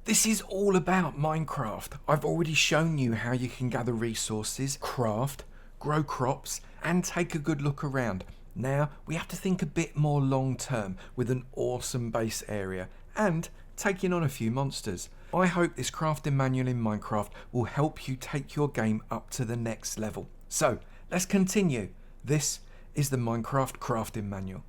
This is all about Minecraft. I've already shown you how you can gather resources, craft, grow crops, and take a good look around. Now we have to think a bit more long term with an awesome base area and taking on a few monsters. I hope this crafting manual in Minecraft will help you take your game up to the next level. So let's continue. This is the Minecraft crafting manual.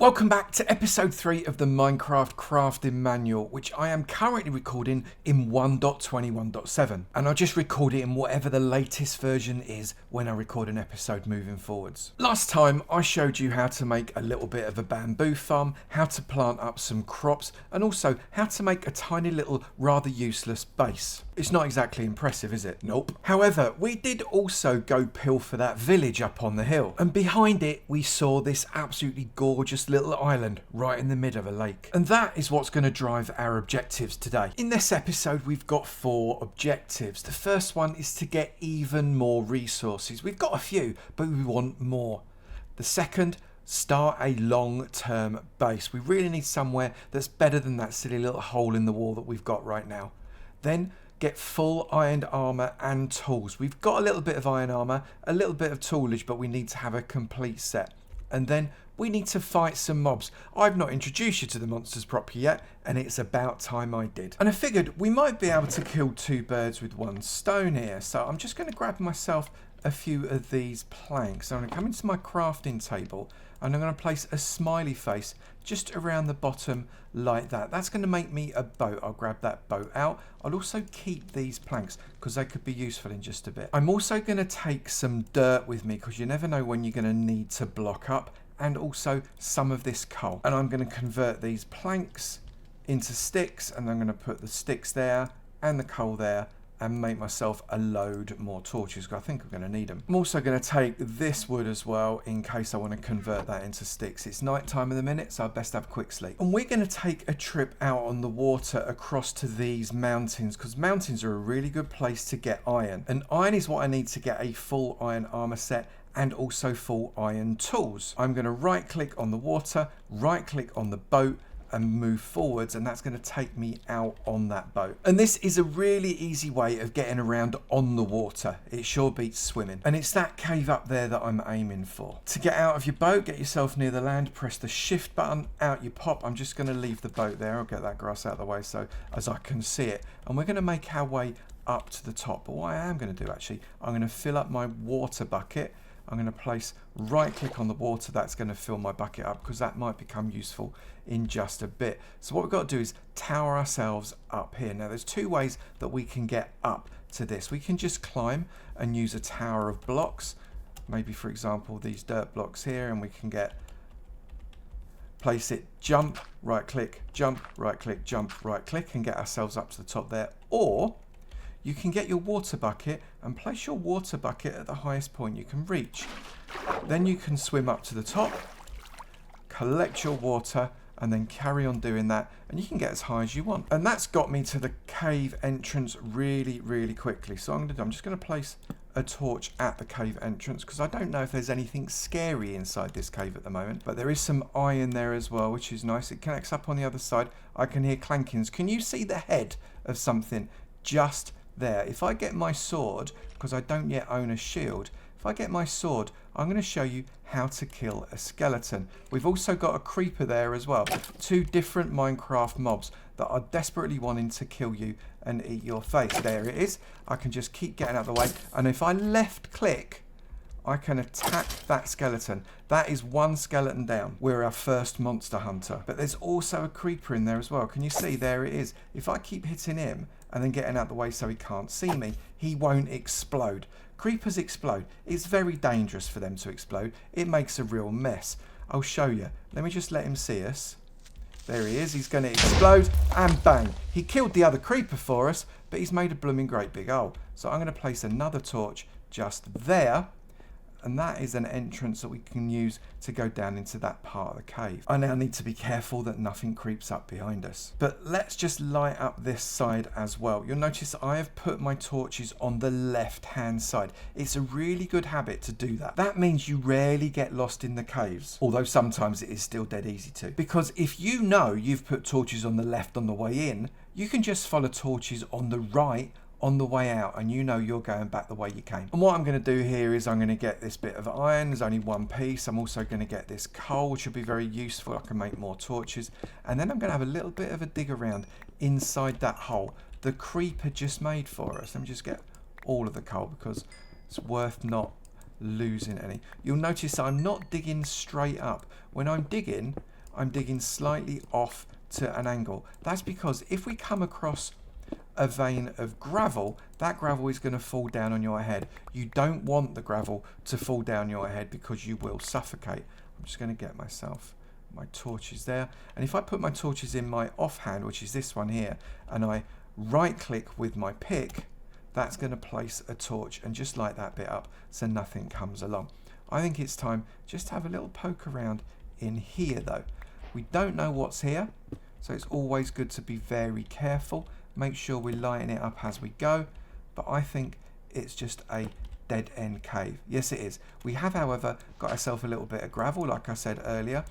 Welcome back to episode 3 of the Minecraft crafting manual, which I am currently recording in 1.21.7, and I'll just record it in whatever the latest version is when I record an episode moving forwards. Last time I showed you how to make a little bit of a bamboo farm, how to plant up some crops, and also how to make a tiny little rather useless base. It's not exactly impressive, is it? Nope. However, we did also go pilfer that village up on the hill, and behind it we saw this absolutely gorgeous little island right in the middle of a lake. And that is what's going to drive our objectives today. In this episode we've got 4 objectives. The first one is to get even more resources. We've got a few, but we want more. The second, start a long-term base. We really need somewhere that's better than that silly little hole in the wall that we've got right now. Then get full iron armor and tools. We've got a little bit of iron armor, a little bit of toolage, but we need to have a complete set. And then we need to fight some mobs. I've not introduced you to the monsters properly yet, and it's about time I did. And I figured we might be able to kill 2 birds with 1 stone here. So I'm just going to grab myself a few of these planks. So I'm going to come into my crafting table and I'm going to place a smiley face just around the bottom like that. That's going to make me a boat. I'll grab that boat out. I'll also keep these planks because they could be useful in just a bit. I'm also going to take some dirt with me because you never know when you're going to need to block up, and also some of this coal. And I'm going to convert these planks into sticks, and I'm going to put the sticks there and the coal there and make myself a load more torches because I think I'm going to need them. I'm also going to take this wood as well in case I want to convert that into sticks. It's night time in the minute, so I best have a quick sleep. And we're going to take a trip out on the water across to these mountains because mountains are a really good place to get iron. And iron is what I need to get a full iron armor set and also full iron tools. I'm going to right click on the water, right click on the boat, and move forwards, and that's going to take me out on that boat. And this is a really easy way of getting around on the water. It sure beats swimming. And it's that cave up there that I'm aiming for. To get out of your boat, get yourself near the land, press the shift button, out you pop. I'm just going to leave the boat there. I'll get that grass out of the way so as I can see it. And we're going to make our way up to the top. But what I am going to do actually, I'm going to fill up my water bucket. I'm going to place right click on the water. That's going to fill my bucket up because that might become useful in just a bit. So what we've got to do is tower ourselves up here. Now there's 2 ways that we can get up to this. We can just climb and use a tower of blocks. Maybe for example these dirt blocks here, and we can place it, jump, right click, jump, right click, jump, right click, and get ourselves up to the top there. Or you can get your water bucket and place your water bucket at the highest point you can reach. Then you can swim up to the top, collect your water, and then carry on doing that, and you can get as high as you want. And that's got me to the cave entrance really, really quickly. So I'm just going to place a torch at the cave entrance because I don't know if there's anything scary inside this cave at the moment, but there is some iron there as well, which is nice. It connects up on the other side. I can hear clankings. Can you see the head of something just there? If I get my sword, because I don't yet own a shield, if I get my sword, I'm going to show you how to kill a skeleton. We've also got a creeper there as well. 2 different Minecraft mobs that are desperately wanting to kill you and eat your face. There it is. I can just keep getting out of the way, and if I left click, I can attack that skeleton. That is 1 skeleton down. We're our first monster hunter. But there's also a creeper in there as well. Can you see? There it is. If I keep hitting him and then getting out of the way so he can't see me, he won't explode. Creepers explode. It's very dangerous for them to explode. It makes a real mess. I'll show you. Let me just let him see us. There he is. He's going to explode, and bang. He killed the other creeper for us, but he's made a blooming great big hole. So I'm going to place another torch just there. And that is an entrance that we can use to go down into that part of the cave. I now need to be careful that nothing creeps up behind us. But let's just light up this side as well. You'll notice I have put my torches on the left-hand side. It's a really good habit to do that. That means you rarely get lost in the caves, although sometimes it is still dead easy to. Because if you know you've put torches on the left on the way in, you can just follow torches on the right on the way out, and you know you're going back the way you came. And what I'm going to do here is I'm going to get this bit of iron. There's only one piece. I'm also going to get this coal, which will be very useful. I can make more torches. And then I'm going to have a little bit of a dig around inside that hole the creeper just made for us. Let me just get all of the coal because it's worth not losing any. You'll notice I'm not digging straight up. When I'm digging slightly off to an angle. That's because if we come across a vein of gravel, that gravel is going to fall down on your head. You don't want the gravel to fall down your head because you will suffocate. I'm just going to get myself my torches there, and if I put my torches in my offhand, which is this one here, and I right click with my pick, that's going to place a torch and just light that bit up so nothing comes along. I think it's time just to have a little poke around in here though. We don't know what's here, so it's always good to be very careful. Make sure we're lighting it up as we go, but I think it's just a dead end cave. Yes, it is. We have, however, got ourselves a little bit of gravel, like I said earlier.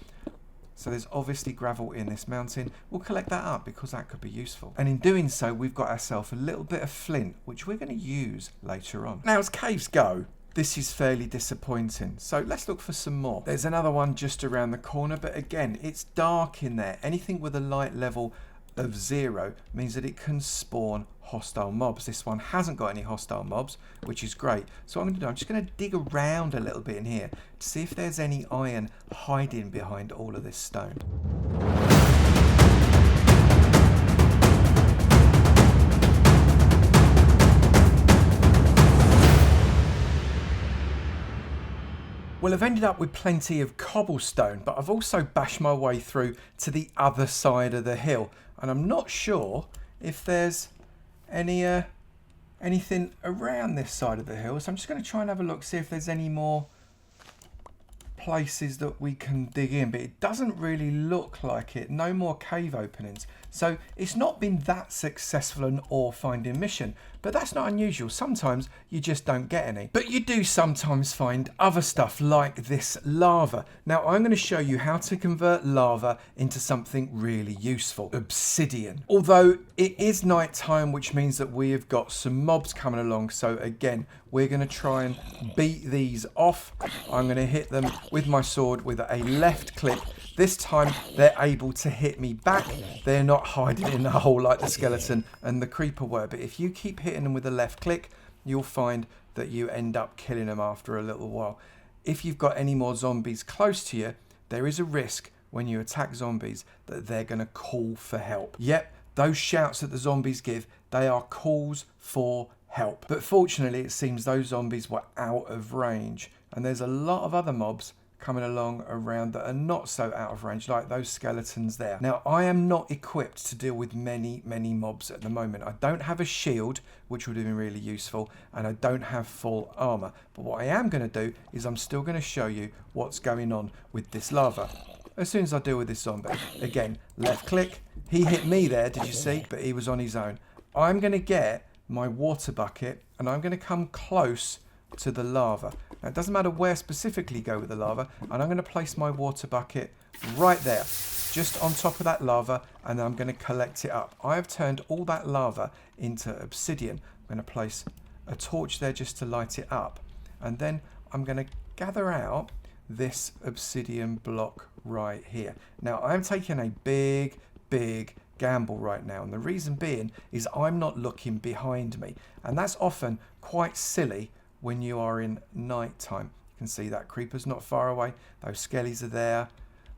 So there's obviously gravel in this mountain. We'll collect that up because that could be useful. And in doing so, we've got ourselves a little bit of flint, which we're going to use later on. Now, as caves go, this is fairly disappointing. So let's look for some more. There's another one just around the corner, but again, it's dark in there. Anything with a light level of 0 means that it can spawn hostile mobs. This one hasn't got any hostile mobs, which is great. So what I'm going to do, I'm just going to dig around a little bit in here to see if there's any iron hiding behind all of this stone. Well, I've ended up with plenty of cobblestone, but I've also bashed my way through to the other side of the hill. And I'm not sure if there's anything around this side of the hill. So I'm just going to try and have a look, see if there's any more places that we can dig in. But it doesn't really look like it. No more cave openings. So it's not been that successful an ore finding mission. But that's not unusual. Sometimes you just don't get any. But you do sometimes find other stuff like this lava. Now I'm going to show you how to convert lava into something really useful. Obsidian. Although it is night time, which means that we have got some mobs coming along. So again, we're going to try and beat these off. I'm going to hit them with my sword with a left click. This time they're able to hit me back. They're not hiding in the hole like the skeleton and the creeper were. But if you keep hitting them with a left click, you'll find that you end up killing them after a little while. If you've got any more zombies close to you, there is a risk when you attack zombies that they're going to call for help. Yep, those shouts that the zombies give, they are calls for help. But fortunately, it seems those zombies were out of range. And there's a lot of other mobs coming along around that are not so out of range, like those skeletons there. Now, I am not equipped to deal with many mobs at the moment. I don't have a shield, which would have been really useful, and I don't have full armor. But what I am going to do is I'm still going to show you what's going on with this lava. As soon as I deal with this zombie, again, left click. He hit me there, did you see? But he was on his own. I'm going to get my water bucket and I'm going to come close to the lava. Now, it doesn't matter where specifically you go with the lava, and I'm going to place my water bucket right there, just on top of that lava, and then I'm going to collect it up. I have turned all that lava into obsidian. I'm going to place a torch there just to light it up, and then I'm going to gather out this obsidian block right here. Now, I'm taking a big gamble right now, and the reason being is I'm not looking behind me, and that's often quite silly when you are in night time. You can see that creeper's not far away, those skellies are there,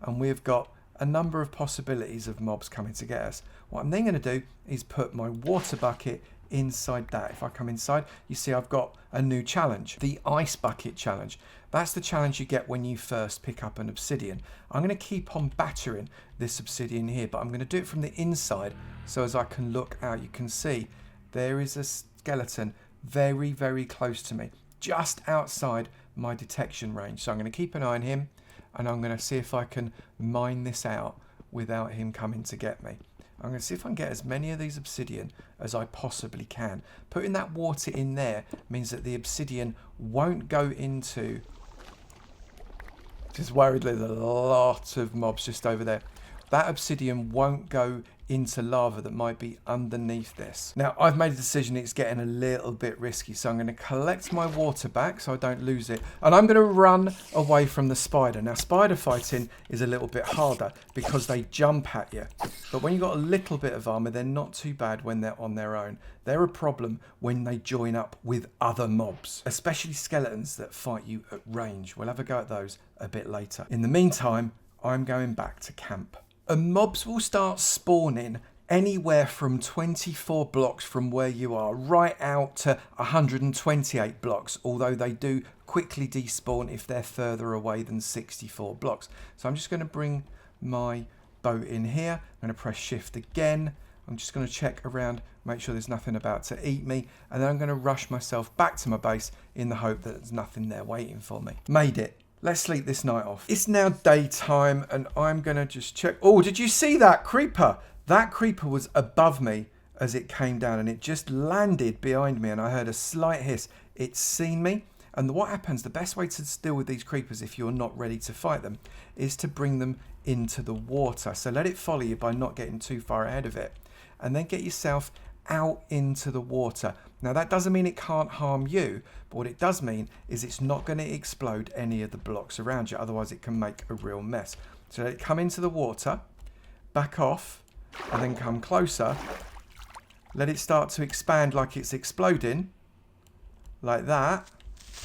and we've got a number of possibilities of mobs coming to get us. What I'm then going to do is put my water bucket inside that. If I come inside, you see I've got a new challenge, the ice bucket challenge. That's the challenge you get when you first pick up an obsidian. I'm going to keep on battering this obsidian here, but I'm going to do it from the inside, so as I can look out, you can see there is a skeleton very close to me, just outside my detection range. So I'm going to keep an eye on him, and I'm going to see if I can mine this out without him coming to get me. I'm going to see if I can get as many of these obsidian as I possibly can. Putting that water in there means that the obsidian won't go into... Just worried there's a lot of mobs just over there. That obsidian won't go into lava that might be underneath this. Now, I've made a decision it's getting a little bit risky, so I'm going to collect my water back so I don't lose it. And I'm going to run away from the spider. Now, spider fighting is a little bit harder because they jump at you. But when you've got a little bit of armor, they're not too bad when they're on their own. They're a problem when they join up with other mobs, especially skeletons that fight you at range. We'll have a go at those a bit later. In the meantime, I'm going back to camp. And mobs will start spawning anywhere from 24 blocks from where you are, right out to 128 blocks, although they do quickly despawn if they're further away than 64 blocks. So I'm just going to bring my boat in here. I'm going to press shift again. I'm just going to check around, make sure there's nothing about to eat me, and then I'm going to rush myself back to my base in the hope that there's nothing there waiting for me. Made it. Let's sleep this night off. It's now daytime and I'm going to just check. Oh, did you see that creeper? That creeper was above me as it came down and it just landed behind me and I heard a slight hiss. It's seen me. And what happens, the best way to deal with these creepers if you're not ready to fight them is to bring them into the water. So let it follow you by not getting too far ahead of it. And then get yourself out into the water. Now that doesn't mean it can't harm you, but what it does mean is it's not going to explode any of the blocks around you, otherwise it can make a real mess. So let it come into the water, back off, and then come closer. Let it start to expand like it's exploding, like that,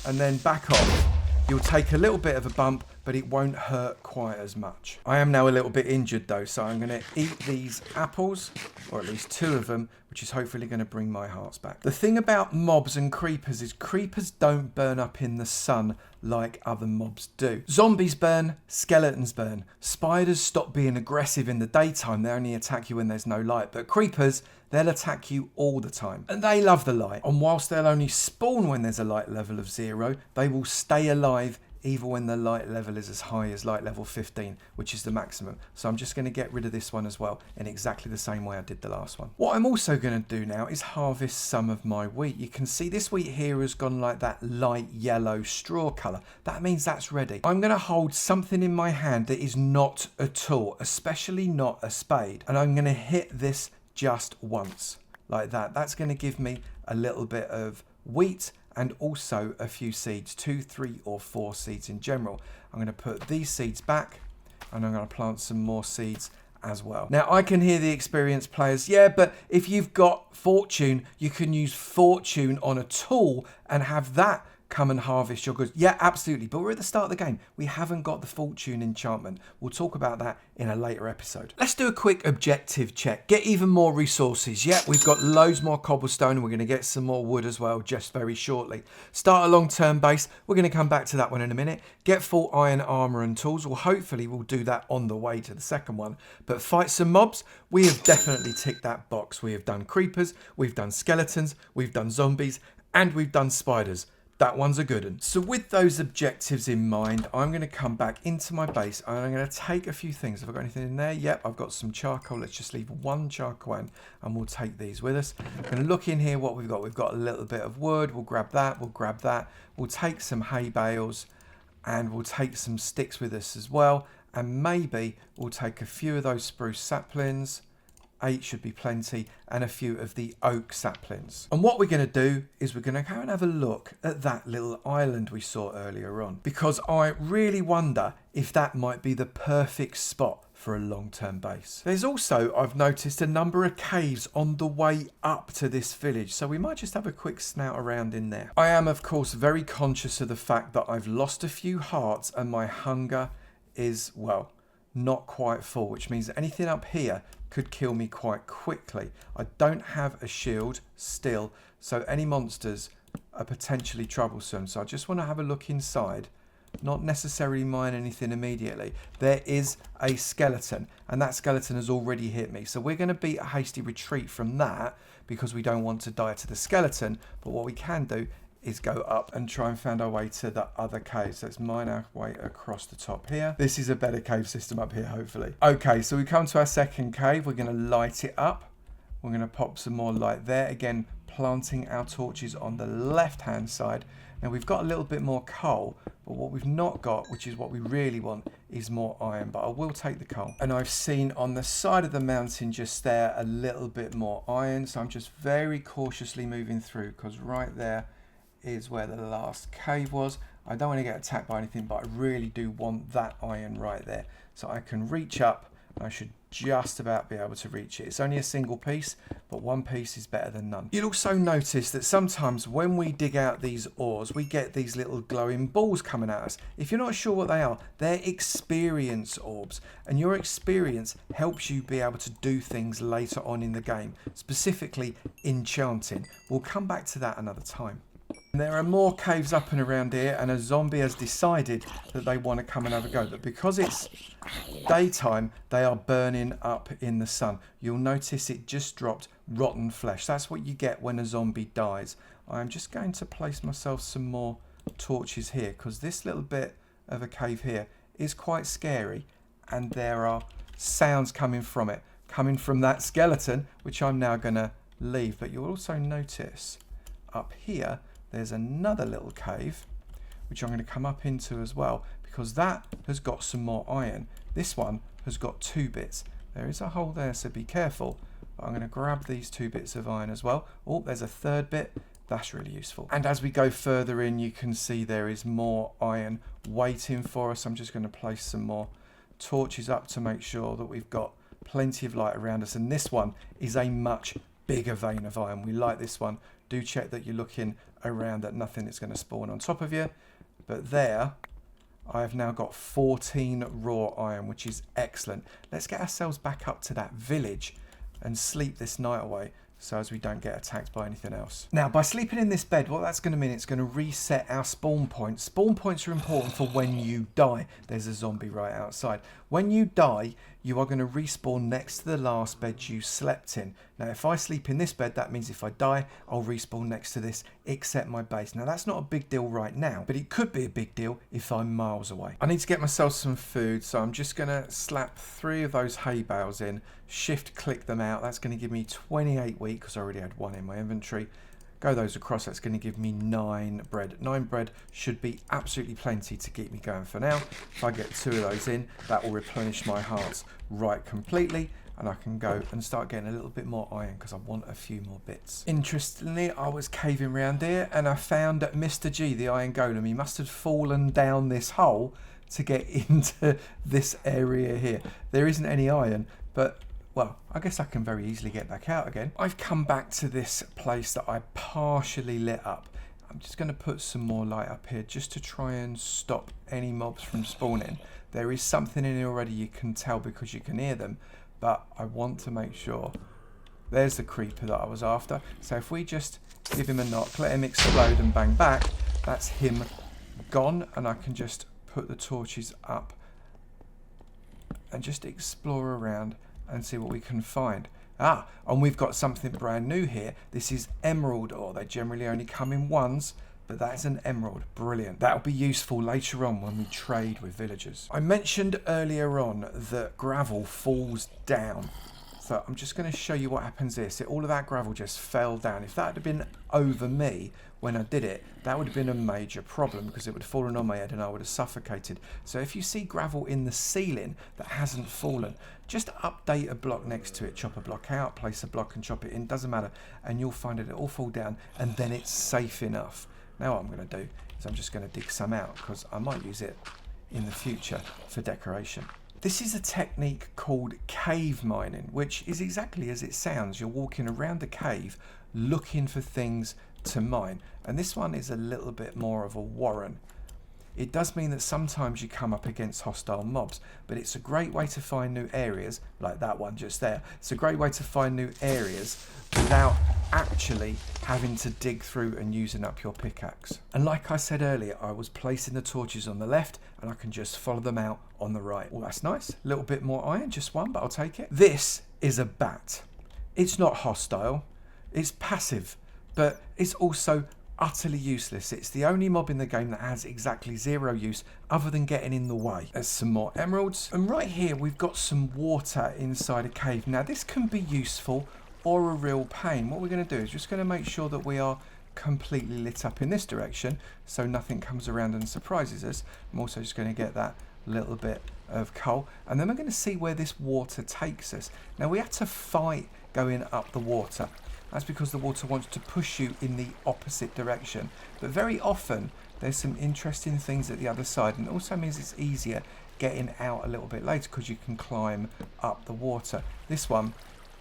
and then back off. You'll take a little bit of a bump, but it won't hurt quite as much. I am now a little bit injured though, so I'm going to eat these apples, or at least 2 of them, which is hopefully going to bring my hearts back. The thing about mobs and creepers is creepers don't burn up in the sun like other mobs do. Zombies burn, skeletons burn. Spiders stop being aggressive in the daytime, they only attack you when there's no light. But creepers, they'll attack you all the time. And they love the light. And whilst they'll only spawn when there's a light level of 0, they will stay alive even when the light level is as high as light level 15, which is the maximum. So I'm just going to get rid of this one as well in exactly the same way I did the last one. What I'm also going to do now is harvest some of my wheat. You can see this wheat here has gone like that light yellow straw colour. That means that's ready. I'm going to hold something in my hand that is not a tool, especially not a spade. And I'm going to hit this just once like that. That's going to give me a little bit of wheat and also a few seeds, 2, 3 or 4 seeds in general. I'm going to put these seeds back and I'm going to plant some more seeds as well. Now I can hear the experienced players, yeah, but if you've got fortune, you can use fortune on a tool and have that come and harvest your goods. Yeah, absolutely. But we're at the start of the game. We haven't got the fortune enchantment. We'll talk about that in a later episode. Let's do a quick objective check. Get even more resources. Yeah, we've got loads more cobblestone and we're going to get some more wood as well just very shortly. Start a long-term base. We're going to come back to that one in a minute. Get full iron armor and tools. Well, hopefully we'll do that on the way to the second one. But fight some mobs. We have definitely ticked that box. We have done creepers. We've done skeletons. We've done zombies. And we've done spiders. That one's a good one. So with those objectives in mind, I'm going to come back into my base and I'm going to take a few things. Have I got anything in there? Yep, I've got some charcoal. Let's just leave 1 charcoal in and we'll take these with us. I'm going to look in here what we've got. We've got a little bit of wood. We'll grab that. We'll grab that. We'll take some hay bales and we'll take some sticks with us as well. And maybe we'll take a few of those spruce saplings. 8 should be plenty, and a few of the oak saplings. And what we're going to do is we're going to go and have a look at that little island we saw earlier on, because I really wonder if that might be the perfect spot for a long-term base. There's also, I've noticed, a number of caves on the way up to this village, so we might just have a quick snout around in there. I am, of course, very conscious of the fact that I've lost a few hearts and my hunger is, well, not quite full, which means that anything up here could kill me quite quickly. I don't have a shield still, so any monsters are potentially troublesome. So I just want to have a look inside, not necessarily mine anything immediately. There is a skeleton, and that skeleton has already hit me. So we're going to beat a hasty retreat from that because we don't want to die to the skeleton. But what we can do is go up and try and find our way to the other cave. So let's mine our way across the top here. This is a better cave system up here, hopefully. Okay, so we come to our second cave. We're going to light it up. We're going to pop some more light there. Again, planting our torches on the left-hand side. Now, we've got a little bit more coal, but what we've not got, which is what we really want, is more iron. But I will take the coal. And I've seen on the side of the mountain just there a little bit more iron. So I'm just very cautiously moving through, because right there is where the last cave was. I don't want to get attacked by anything, but I really do want that iron right there. So I can reach up. I should just about be able to reach it. It's only a single piece, but one piece is better than none. You'll also notice that sometimes when we dig out these ores, we get these little glowing balls coming at us. If you're not sure what they are, they're experience orbs, and your experience helps you be able to do things later on in the game, specifically enchanting. We'll come back to that another time. There are more caves up and around here, and a zombie has decided that they want to come and have a go. But because it's daytime, they are burning up in the sun. You'll notice it just dropped rotten flesh. That's what you get when a zombie dies. I'm just going to place myself some more torches here, because this little bit of a cave here is quite scary, and there are sounds coming from it, coming from that skeleton, which I'm now going to leave. But you'll also notice up here there's another little cave which I'm going to come up into as well, because that has got some more iron. This one has got 2 bits. There is a hole there, so be careful. But I'm going to grab these 2 bits of iron as well. Oh, there's a 3rd bit. That's really useful. And as we go further in, you can see there is more iron waiting for us. I'm just going to place some more torches up to make sure that we've got plenty of light around us. And this one is a much bigger vein of iron. We like this one. Do check that you're looking around, that nothing is going to spawn on top of you. But there, I have now got 14 raw iron, which is excellent. Let's get ourselves back up to that village and sleep this night away, so as we don't get attacked by anything else. Now, by sleeping in this bed, what that's going to mean, it's going to reset our spawn points. Spawn points are important for when you die. There's a zombie right outside. When you die, you are going to respawn next to the last bed you slept in. Now, if I sleep in this bed, that means if I die, I'll respawn next to this, except my base. Now, that's not a big deal right now, but it could be a big deal if I'm miles away. I need to get myself some food, so I'm just going to slap 3 of those hay bales in, shift click them out. That's going to give me 28 wheat, because I already had 1 in my inventory. Go those across, that's going to give me 9 bread. 9 bread should be absolutely plenty to keep me going for now. If I get 2 of those in, that will replenish my hearts right completely, and I can go and start getting a little bit more iron, because I want a few more bits. Interestingly, I was caving around here and I found Mr. G, the iron golem. He must have fallen down this hole to get into this area here. There isn't any iron, but well, I guess I can very easily get back out again. I've come back to this place that I partially lit up. I'm just going to put some more light up here just to try and stop any mobs from spawning. There is something in here already, you can tell because you can hear them, but I want to make sure. There's the creeper that I was after. So if we just give him a knock, let him explode and bang back, that's him gone, and I can just put the torches up and just explore around and see what we can find. Ah, and we've got something brand new here. This is emerald ore. They generally only come in ones, but that's an emerald. Brilliant. That'll be useful later on when we trade with villagers. I mentioned earlier on that gravel falls down. So I'm just going to show you what happens here. So all of that gravel just fell down. If that had been over me when I did it, that would have been a major problem, because it would have fallen on my head and I would have suffocated. So if you see gravel in the ceiling that hasn't fallen, just update a block next to it, chop a block out, place a block and chop it in, doesn't matter, and you'll find it all fall down, and then it's safe enough. Now what I'm going to do is I'm just going to dig some out, because I might use it in the future for decoration. This is a technique called cave mining, which is exactly as it sounds. You're walking around the cave looking for things to mine, and this one is a little bit more of a warren. It does mean that sometimes you come up against hostile mobs, but it's a great way to find new areas, like that one just there. It's a great way to find new areas without actually having to dig through and using up your pickaxe. And like I said earlier, I was placing the torches on the left, and I can just follow them out on the right. Well, that's nice. A little bit more iron, just 1, but I'll take it. This is a bat. It's not hostile. It's passive, but it's also utterly useless. It's the only mob in the game that has exactly 0 use other than getting in the way. There's some more emeralds. And right here, we've got some water inside a cave. Now, this can be useful or a real pain. What we're going to do is just going to make sure that we are completely lit up in this direction so nothing comes around and surprises us. I'm also just going to get that little bit of coal, and then we're going to see where this water takes us. Now, we had to fight going up the water. That's because the water wants to push you in the opposite direction, but very often there's some interesting things at the other side, and it also means it's easier getting out a little bit later because you can climb up the water. This one,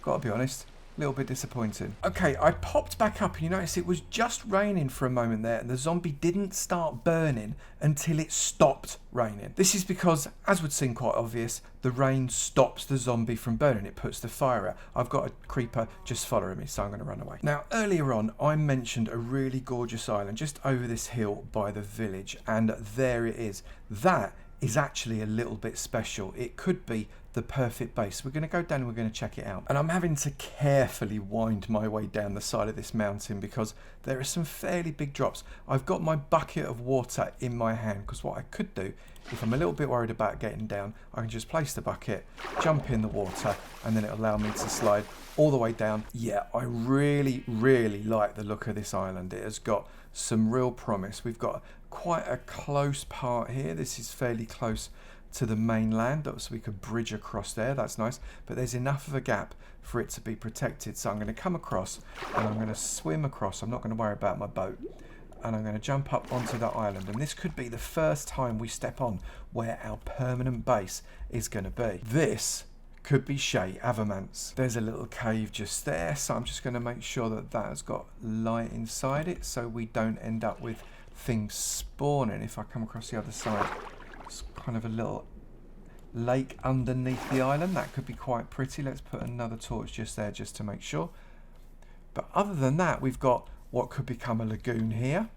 gotta be honest, a little bit disappointing. Okay, I popped back up and you notice it was just raining for a moment there, and the zombie didn't start burning until it stopped raining. This is because, as would seem quite obvious, the rain stops the zombie from burning. It puts the fire out. I've got a creeper just following me, so I'm going to run away. Now, earlier on, I mentioned a really gorgeous island just over this hill by the village, and there it is. That is actually a little bit special. It could be the perfect base. We're going to go down and we're going to check it out. And I'm having to carefully wind my way down the side of this mountain because there are some fairly big drops. I've got my bucket of water in my hand because what I could do, if I'm a little bit worried about getting down, I can just place the bucket, jump in the water, and then it'll allow me to slide all the way down. Yeah, I really, really like the look of this island. It has got some real promise. We've got quite a close part here. This is fairly close to the mainland, so we could bridge across there. That's nice, but there's enough of a gap for it to be protected. So I'm going to come across and I'm going to swim across. I'm not going to worry about my boat, and I'm going to jump up onto that island, and this could be the first time we step on where our permanent base is going to be. This could be Shay Avomance. There's a little cave just there, so I'm just going to make sure that that has got light inside it so we don't end up with things spawning. If I come across the other side, it's kind of a little lake underneath the island. That could be quite pretty. Let's put another torch just there just to make sure. But other than that, we've got what could become a lagoon here.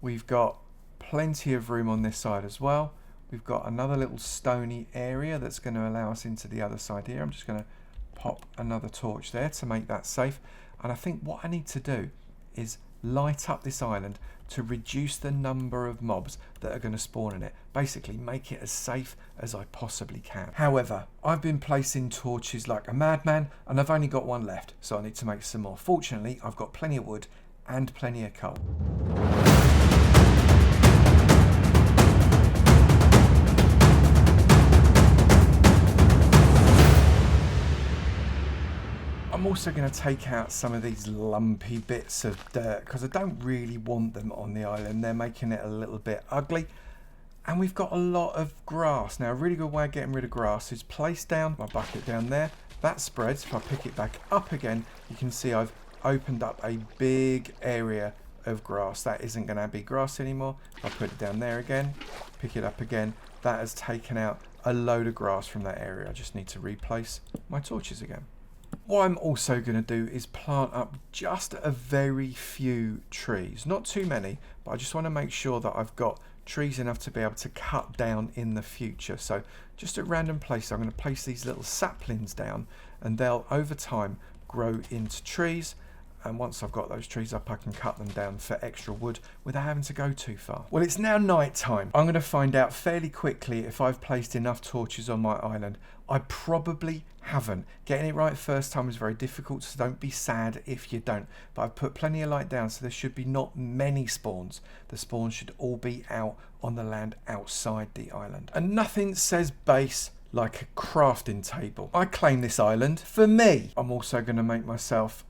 We've got plenty of room on this side as well. We've got another little stony area that's going to allow us into the other side here. I'm just going to pop another torch there to make that safe. And I think what I need to do is light up this island to reduce the number of mobs that are going to spawn in it. Basically, make it as safe as I possibly can. However, I've been placing torches like a madman, and I've only got one left, so I need to make some more. Fortunately, I've got plenty of wood and plenty of coal. I'm also going to take out some of these lumpy bits of dirt because I don't really want them on the island. They're making it a little bit ugly. And we've got a lot of grass. Now, a really good way of getting rid of grass is place down my bucket down there. That spreads. If I pick it back up again, you can see I've opened up a big area of grass. That isn't going to be grass anymore. If I put it down there again, pick it up again, that has taken out a load of grass from that area. I just need to replace my torches again. What I'm also going to do is plant up just a very few trees. Not too many, but I just want to make sure that I've got trees enough to be able to cut down in the future. So just at random places, I'm going to place these little saplings down, and they'll over time grow into trees. And once I've got those trees up, I can cut them down for extra wood without having to go too far. Well, it's now night time. I'm going to find out fairly quickly if I've placed enough torches on my island. I probably haven't. Getting it right first time is very difficult, so don't be sad if you don't. But I've put plenty of light down, so there should be not many spawns. The spawns should all be out on the land outside the island. And nothing says base like a crafting table. I claim this island for me. I'm also going to make myself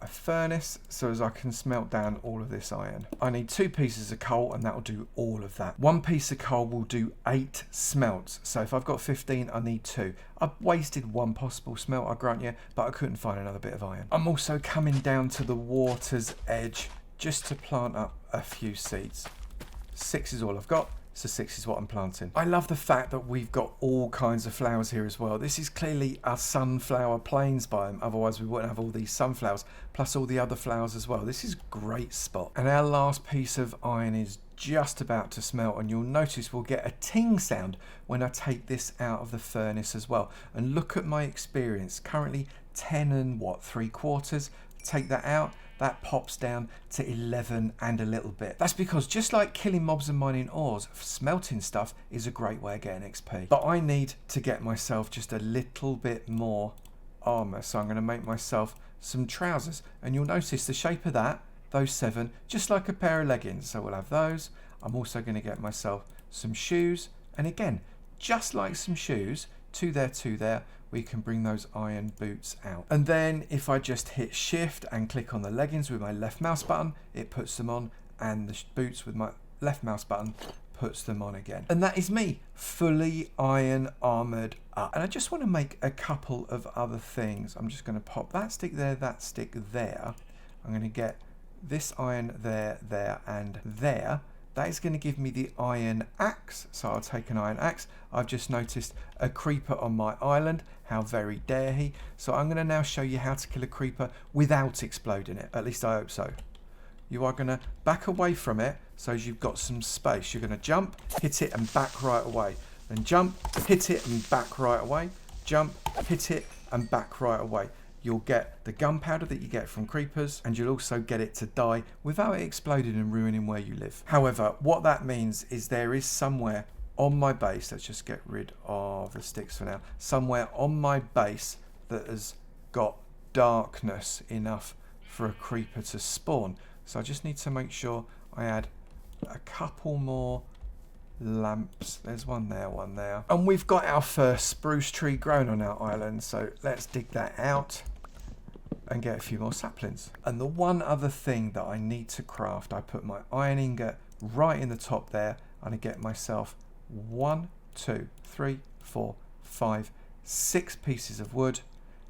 a furnace so as I can smelt down all of this iron. I need 2 pieces of coal, and that will do all of that. 1 piece of coal will do 8 smelts, so if I've got 15, I need 2. I've wasted 1 possible smelt, I grant you, but I couldn't find another bit of iron. I'm also coming down to the water's edge just to plant up a few seeds. 6 is all I've got, so 6 is what I'm planting. I love the fact that we've got all kinds of flowers here as well. This is clearly a sunflower plains biome, otherwise we wouldn't have all these sunflowers, plus all the other flowers as well. This is a great spot. And our last piece of iron is just about to smelt, and you'll notice we'll get a ting sound when I take this out of the furnace as well. And look at my experience, currently 10 and 3/4. take that out, that pops down to 11 and a little bit. That's because just like killing mobs and mining ores, smelting stuff is a great way of getting XP. But I need to get myself just a little bit more armor. So I'm going to make myself some trousers. And you'll notice the shape of that, those 7, just like a pair of leggings. So we'll have those. I'm also going to get myself some shoes. And again, just like some shoes, 2 there, we can bring those iron boots out. And then if I just hit shift and click on the leggings with my left mouse button, it puts them on, and the boots with my left mouse button puts them on again. And that is me, fully iron armored up. And I just want to make a couple of other things. I'm just going to pop that stick there, that stick there. I'm going to get this iron there, and there. That is going to give me the iron axe. So I'll take an iron axe. I've just noticed a creeper on my island. How very dare he. So I'm going to now show you how to kill a creeper without exploding it. At least I hope so. You are going to back away from it so as you've got some space. You're going to jump, hit it and back right away. Then jump, hit it and back right away. Jump, hit it and back right away. You'll get the gunpowder that you get from creepers, and you'll also get it to die without it exploding and ruining where you live. However, what that means is there is somewhere on my base, let's just get rid of the sticks for now, somewhere on my base that has got darkness enough for a creeper to spawn. So I just need to make sure I add a couple more lamps. There's one there. And we've got our first spruce tree grown on our island, so let's dig that out and get a few more saplings. And the one other thing that I need to craft, I put my iron ingot right in the top there, and I get myself 1, 2, 3, 4, 5, 6 pieces of wood.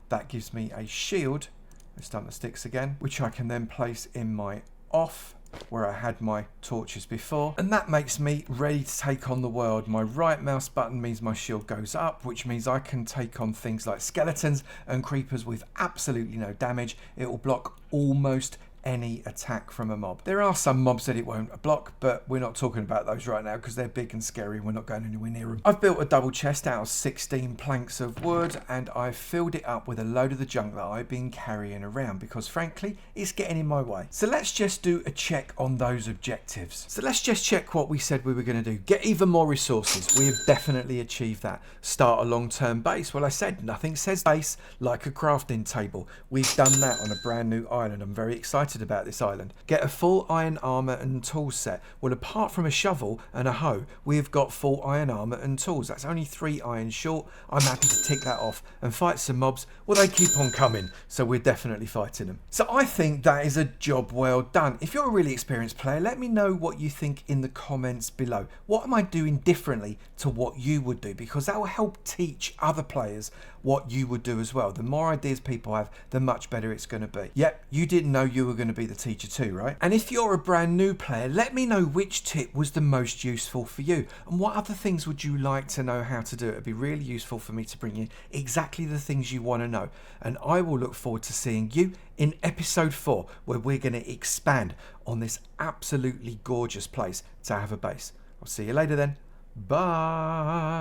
That gives me a shield. Let's dump the sticks again, which I can then place in my off where I had my torches before, and that makes me ready to take on the world. My right mouse button means my shield goes up, which means I can take on things like skeletons and creepers with absolutely no damage. It will block almost any attack from a mob. There are some mobs that it won't block, but we're not talking about those right now because they're big and scary. We're not going anywhere near them. I've built a double chest out of 16 planks of wood, and I've filled it up with a load of the junk that I've been carrying around because frankly it's getting in my way. So let's just do a check on those objectives. So let's just check what we said we were going to do. Get even more resources. We have definitely achieved that. Start a long-term base. Well, I said nothing says base like a crafting table. We've done that on a brand new island. I'm very excited about this island. Get a full iron armor and tool set. Well, apart from a shovel and a hoe, we've got full iron armor and tools. That's only 3 iron short. I'm happy to tick that off and fight some mobs. Well, they keep on coming, so we're definitely fighting them. So I think that is a job well done. If you're a really experienced player, let me know what you think in the comments below. What am I doing differently to what you would do? Because that will help teach other players what you would do as well. The more ideas people have, the much better it's going to be. Yep, you didn't know you were going to be the teacher too, right? And if you're a brand new player, let me know which tip was the most useful for you, and what other things would you like to know how to do. It'd be really useful for me to bring you exactly the things you want to know, and I will look forward to seeing you in episode 4, where we're going to expand on this absolutely gorgeous place to have a base. I'll see you later then. Bye.